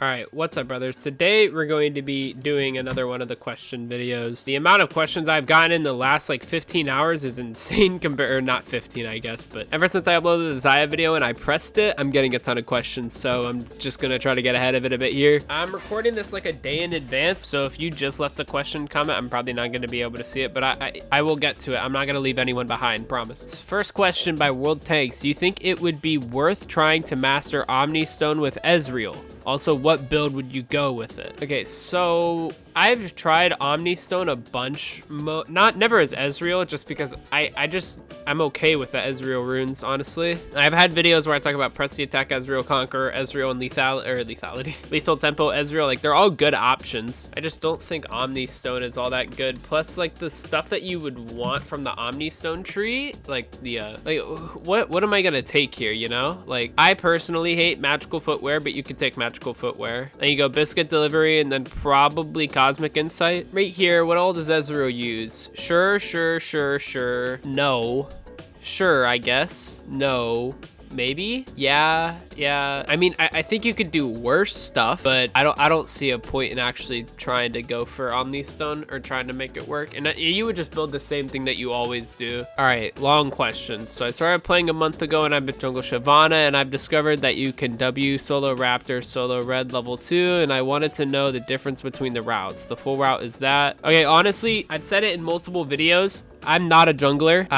All right, what's up, brothers? Today we're going to be doing another one of the question videos. The amount of questions I've gotten in the last like 15 hours is insane or not 15, I guess, but ever since I uploaded the Zaya video and I pressed it, I'm getting a ton of questions, so I'm just gonna try to get ahead of it a bit here. I'm recording this like a day in advance, so if you just left a question comment, I'm probably not gonna be able to see it, but I will get to it. I'm not gonna leave anyone behind, promise. First question by World Tanks. Do you think it would be worth trying to master Omni Stone with Ezreal? Also, what build would you go with it? Okay, so I've tried Omni Stone a bunch, never as Ezreal, just because I'm okay with the Ezreal runes, honestly. I've had videos where I talk about press the attack Ezreal, Conqueror Ezreal, and lethal tempo Ezreal. Like, they're all good options. I just don't think Omni Stone is all that good. Plus, like, the stuff that you would want from the Omni Stone tree, like what am I gonna take here, you know? Like, I personally hate magical footwear, but you could take magical footwear. Then you go biscuit delivery and then probably cosmic insight. Right here, what all does Ezreal use? Sure. No. Sure, I guess. No. Maybe? Yeah. I mean, I think you could do worse stuff, but I don't see a point in actually trying to go for Omni Stone or trying to make it work. And you would just build the same thing that you always do. All right, long questions. So I started playing a month ago and I've been jungle Shyvana, and I've discovered that you can W solo Raptor, solo Red level 2, and I wanted to know the difference between the routes. The full route is that. Okay, honestly, I've said it in multiple videos. I'm not a jungler.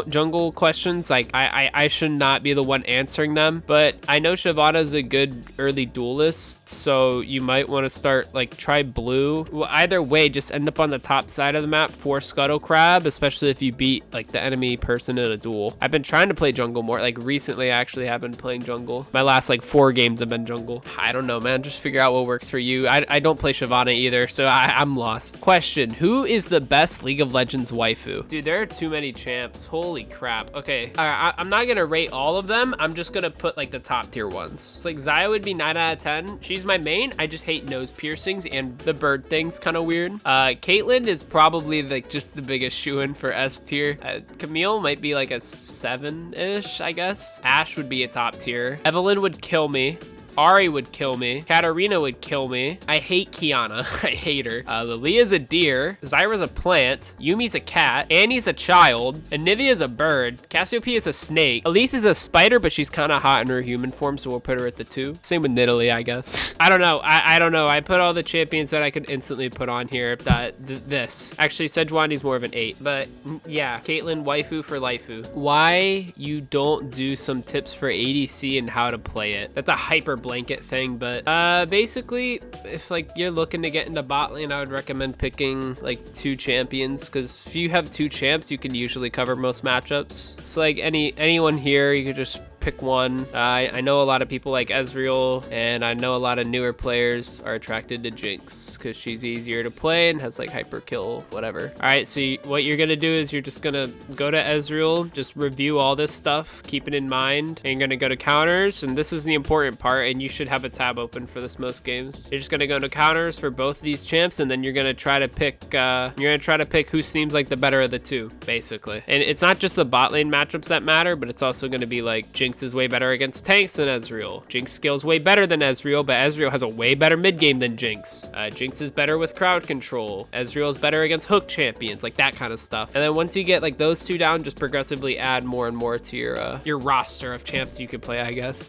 Jungle questions, like, I should not be the one answering them, but I know Shyvana is a good early duelist, so you might want to start, like, try blue. Well, either way, just end up on the top side of the map for Scuttle Crab, especially if you beat, like, the enemy person in a duel. I've been trying to play jungle more. Like, recently, I actually have been playing jungle. My last, like, 4 games have been jungle. I don't know, man. Just figure out what works for you. I don't play Shyvana either, so I'm lost. Question: who is the best League of Legends waifu? Dude, there are too many champs. Holy crap. Okay, I'm not gonna rate all of them. I'm just gonna put like the top tier ones. So like Zaya would be 9 out of 10. She's my main. I just hate nose piercings and the bird thing's kind of weird. Caitlyn is probably like just the biggest shoe-in for S tier. Camille might be like a 7-ish, I guess. Ashe would be a top tier. Evelyn would kill me. Ari would kill me. Katarina would kill me. I hate Kiana. I hate her. Lilia's a deer. Zyra's a plant. Yumi's a cat. Annie's a child. Anivia's a bird. Cassiopeia's a snake. Elise is a spider, but she's kind of hot in her human form, so we'll put her at the 2. Same with Nidalee, I guess. I don't know. I don't know. I put all the champions that I could instantly put on here. This. Actually, Sejuani's more of an 8. But yeah, Caitlyn, waifu for laifu. Why you don't do some tips for ADC and how to play it? That's a hyper blanket thing, but basically, if like you're looking to get into bot lane, I would recommend picking like 2 champions, because if you have 2 champs, you can usually cover most matchups. So like anyone here, you could just pick one. I know a lot of people like Ezreal, and I know a lot of newer players are attracted to Jinx because she's easier to play and has like hyper kill, whatever. All right, so what you're gonna do is you're just gonna go to Ezreal, just review all this stuff, keep it in mind, and you're gonna go to counters, and this is the important part, and you should have a tab open for this most games. You're just gonna go to counters for both these champs, and then you're gonna try to pick who seems like the better of the 2, basically. And it's not just the bot lane matchups that matter, but it's also gonna be like Jinx is way better against tanks than Ezreal. Jinx skills way better than Ezreal, but Ezreal has a way better mid game than Jinx. Jinx is better with crowd control. Ezreal is better against hook champions, like that kind of stuff. And then once you get like those 2 down, just progressively add more and more to your roster of champs you could play, I guess.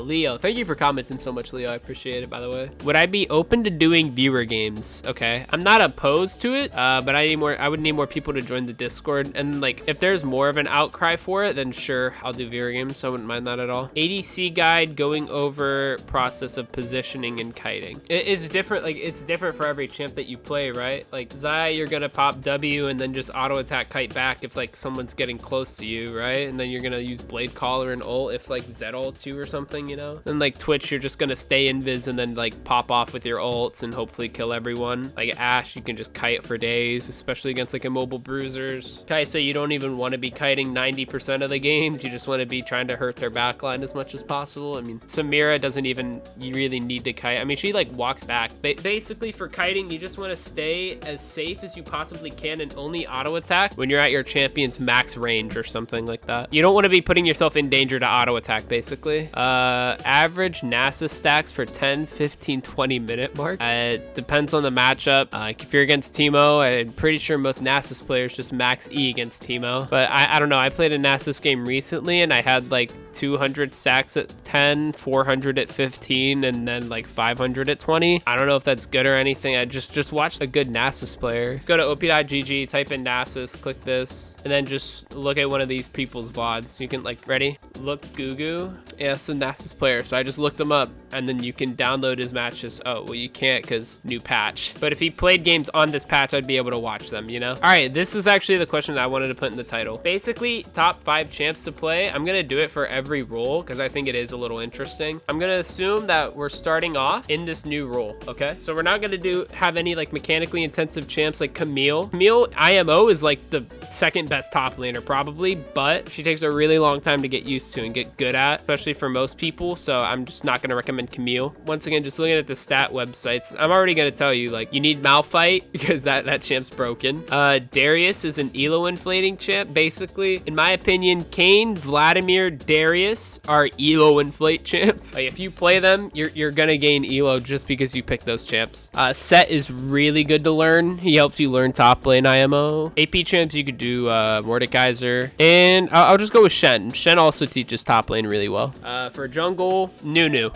Leo, thank you for commenting so much, Leo. I appreciate it, by the way. Would I be open to doing viewer games? Okay, I'm not opposed to it, but I would need more people to join the Discord. And like, if there's more of an outcry for it, then sure, I'll do viewer games. So I wouldn't mind that at all. ADC guide going over process of positioning and kiting. It's different. Like, it's different for every champ that you play, right? Like Zaya, you're gonna pop W and then just auto attack kite back if like someone's getting close to you, right? And then you're gonna use blade collar and ult if like Zed ults you or something, you know? Then like Twitch, you're just gonna stay invis and then like pop off with your ults and hopefully kill everyone. Like Ashe, you can just kite for days, especially against like immobile bruisers. Kai'Sa, you don't even want to be kiting 90% of the games. You just want to be trying to hurt hurt their backline as much as possible. I mean, Samira doesn't even really need to kite. I mean, she like walks back. Basically for kiting, you just want to stay as safe as you possibly can and only auto attack when you're at your champion's max range or something like that. You don't want to be putting yourself in danger to auto attack, basically. Average NASA stacks for 10, 15, 20 minute mark. It depends on the matchup. If you're against Teemo, I'm pretty sure most Nasus players just max E against Teemo. But I don't know. I played a Nasus game recently and I had like 200 stacks at 10, 400 at 15, and then like 500 at 20. I don't know if that's good or anything. I just watched a good Nasus player. Go to op.gg, type in Nasus, click this, and then just look at one of these people's VODs. You can like, ready? Look Gugu. Yeah, it's a Nasus player. So I just looked him up and then you can download his matches. Oh, well, you can't because new patch. But if he played games on this patch, I'd be able to watch them, you know? All right, this is actually the question that I wanted to put in the title. Basically, top 5 champs to play. I'm going to do it for every role because I think it is a little interesting. I'm going to assume that we're starting off in this new role, okay? So we're not going to have any like mechanically intensive champs like Camille. Camille IMO is like the second best top laner probably, but she takes a really long time to get used to and get good at, especially for most people. So I'm just not going to recommend Camille. Once again, just looking at the stat websites, I'm already going to tell you, like, you need Malphite because that champ's broken. Darius is an elo inflating champ. Basically, in my opinion, Kayn, Vladimir, Darius are elo inflate champs. Like, if you play them, you're going to gain elo just because you pick those champs. Set is really good to learn. He helps you learn top lane IMO. AP champs, you could do Mordekaiser, and I'll just go with Shen. Shen also teaches top lane really well. For jungle, Nunu.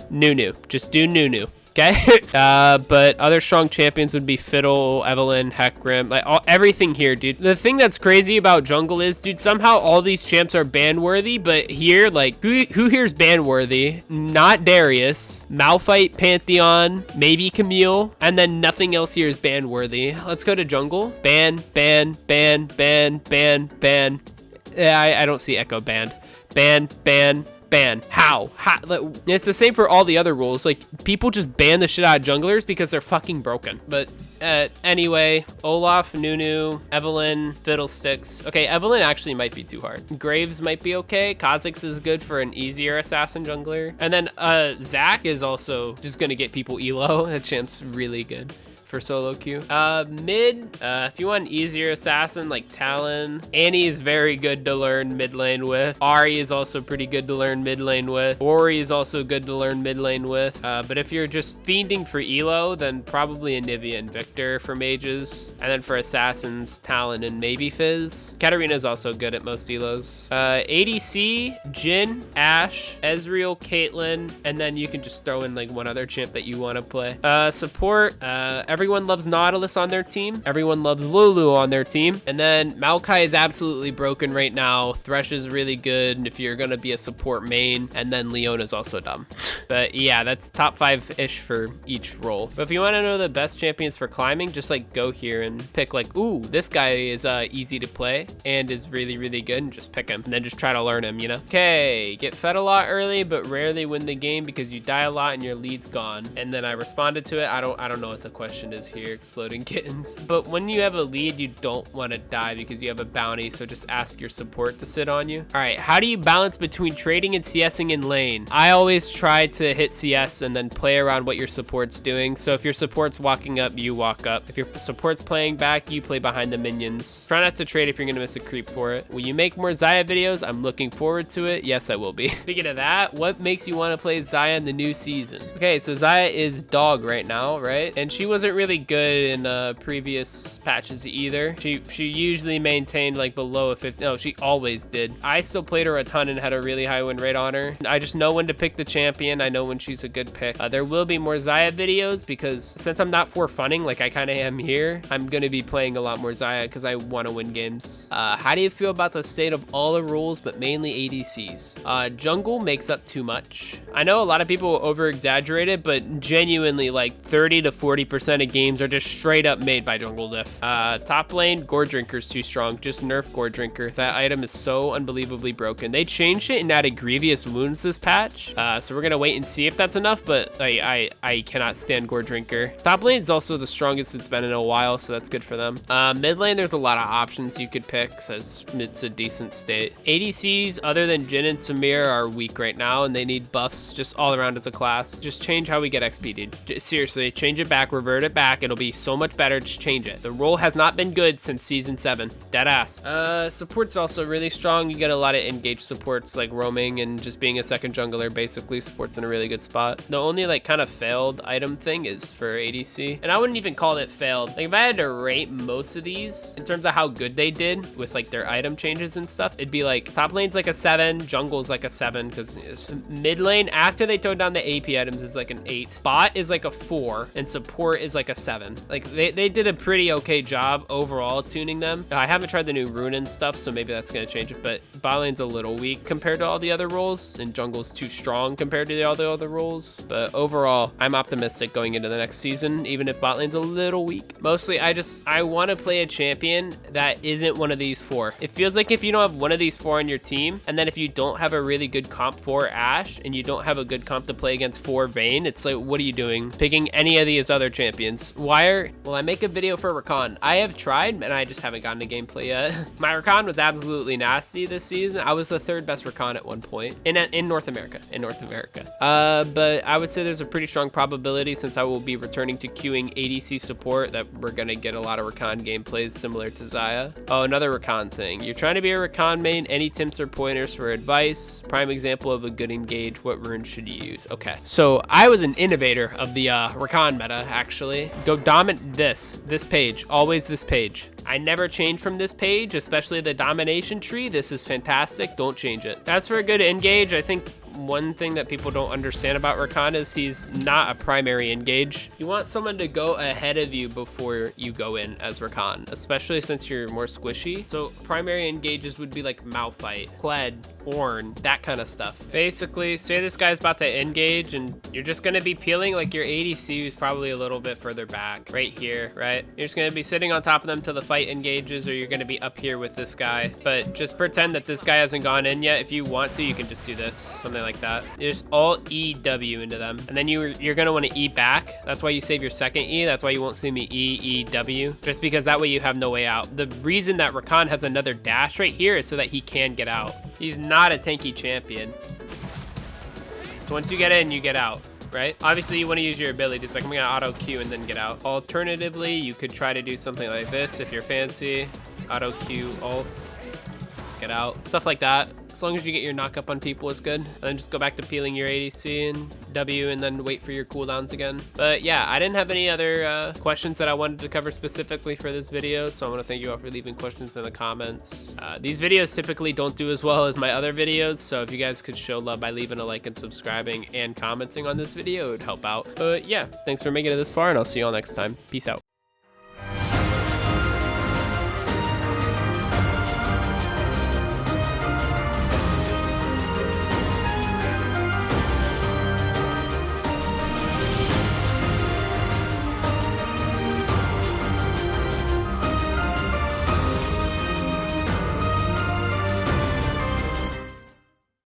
Just do Nunu. Okay. But other strong champions would be Fiddle, Evelynn, Hecarim, like everything here, dude. The thing that's crazy about jungle is, dude, somehow all these champs are ban worthy, but here, like, who here's ban worthy? Not Darius, Malphite, Pantheon, maybe Camille, and then nothing else here is ban worthy. Let's go to jungle. Ban. Yeah, I don't see Echo banned. Ban. How? It's the same for all the other rules. Like, people just ban the shit out of junglers because they're fucking broken. But anyway, Olaf, Nunu, Evelynn, Fiddlesticks. Okay, Evelynn actually might be too hard. Graves might be okay. Kha'Zix is good for an easier assassin jungler. And then Zac is also just gonna get people elo. That champ's really good for solo queue. Mid, if you want an easier assassin like Talon, Annie is very good to learn mid lane with. Ahri is also pretty good to learn mid lane with. Ori is also good to learn mid lane with. But if you're just fiending for elo, then probably Anivia and Victor for mages. And then for assassins, Talon and maybe Fizz. Katarina is also good at most elos. ADC, Jhin, Ashe, Ezreal, Caitlyn, and then you can just throw in like one other champ that you want to play. Support, everyone loves Nautilus on their team. Everyone loves Lulu on their team. And then Maokai is absolutely broken right now. Thresh is really good if you're going to be a support main. And then Leona's also dumb. But yeah, that's top 5-ish for each role. But if you want to know the best champions for climbing, just like go here and pick like, ooh, this guy is easy to play and is really, really good, and just pick him. And then just try to learn him, you know? Okay, get fed a lot early, but rarely win the game because you die a lot and your lead's gone. And then I responded to it. I don't know what the question is here, exploding kittens. But when you have a lead, you don't want to die because you have a bounty, so just ask your support to sit on you. All right, how do you balance between trading and CSing in lane? I always try to hit CS and then play around what your support's doing. So if your support's walking up, you walk up. If your support's playing back, you play behind the minions. Try not to trade if you're gonna miss a creep for it. Will you make more Xayah videos? I'm looking forward to it. Yes, I will be. Speaking of that, what makes you want to play Xayah in the new season? Okay, so Xayah is dog right now, right? And she wasn't really good in previous patches either. She usually maintained like below a 50. No, she always did. I still played her a ton and had a really high win rate on her. I just know when to pick the champion. I know when she's a good pick. There will be more Xayah videos because since I'm not for funning like I kind of am here, I'm gonna be playing a lot more Xayah because I want to win games. How do you feel about the state of all the rules but mainly ADCs? Jungle makes up too much. I know a lot of people over exaggerate it, but genuinely like 30 to 40% of of games are just straight up made by jungle diff. Top lane, Gore Drinker's too strong. Just nerf Gore Drinker. That item is so unbelievably broken. They changed it and added grievous wounds this patch. So we're gonna wait and see if that's enough, but I cannot stand Gore Drinker. Top lane is also the strongest it's been in a while, so that's good for them. Mid lane, there's a lot of options you could pick, so it's a decent state. ADCs, other than Jhin and Samir, are weak right now, and they need buffs just all around as a class. Just change how we get XP, dude. Seriously, change it back, revert it back. It'll be so much better. Just change it. The role has not been good since season 7. Dead ass. Support's also really strong. You get a lot of engaged supports like roaming and just being a second jungler. Basically, support's in a really good spot. The only like kind of failed item thing is for ADC, and I wouldn't even call it failed. Like if I had to rate most of these in terms of how good they did with like their item changes and stuff, it'd be like top lane's like a 7, jungle's like a 7, because mid lane after they toned down the AP items is like an 8, bot is like a 4, and support is like a 7. Like they did a pretty okay job overall tuning them. I haven't tried the new rune and stuff, so maybe that's gonna change it, but bot lane's a little weak compared to all the other roles, and jungle's too strong compared to all the other roles. But overall, I'm optimistic going into the next season, even if bot lane's a little weak. Mostly I want to play a champion that isn't one of these 4. It feels like if you don't have one of these 4 on your team, and then if you don't have a really good comp for Ashe, and you don't have a good comp to play against for Vayne, it's like, what are you doing picking any of these other champions? Will I make a video for Rakan? I have tried, and I just haven't gotten a gameplay yet. My Rakan was absolutely nasty this season. I was the 3rd best Rakan at one point in North America. But I would say there's a pretty strong probability, since I will be returning to queuing ADC support, that we're gonna get a lot of Rakan gameplays similar to Xayah. Oh, another Rakan thing. You're trying to be a Rakan main. Any tips or pointers for advice? Prime example of a good engage. What rune should you use? Okay, so I was an innovator of the Rakan meta, actually. Go dominate this page. Always this page. I never change from this page, especially the domination tree. This is fantastic. Don't change it. As for a good engage, I think one thing that people don't understand about Rakan is he's not a primary engage. You want someone to go ahead of you before you go in as Rakan, especially since you're more squishy. So primary engages would be like Malphite, Kled, Ornn, that kind of stuff. Basically, say this guy's about to engage and you're just gonna be peeling like your ADC who's probably a little bit further back, right here, right? You're just gonna be sitting on top of them till the fight engages, or you're gonna be up here with this guy. But just pretend that this guy hasn't gone in yet. If you want to, you can just do this, something like that. You just alt EW into them, and then you're gonna want to E back. That's why you save your second E. That's why you won't see me EW, just because that way you have no way out. The reason that Rakan has another dash right here is so that he can get out. He's not a tanky champion, so once you get in, you get out, right? Obviously you want to use your abilities, like I'm gonna auto Q and then get out. Alternatively, you could try to do something like this if you're fancy. Auto Q, alt, get out, stuff like that. As long as you get your knock up on people is good. And then just go back to peeling your ADC and W, and then wait for your cooldowns again. But yeah, I didn't have any other questions that I wanted to cover specifically for this video, so I want to thank you all for leaving questions in the comments. These videos typically don't do as well as my other videos, so if you guys could show love by leaving a like and subscribing and commenting on this video, it would help out. But yeah, thanks for making it this far, and I'll see you all next time. Peace out.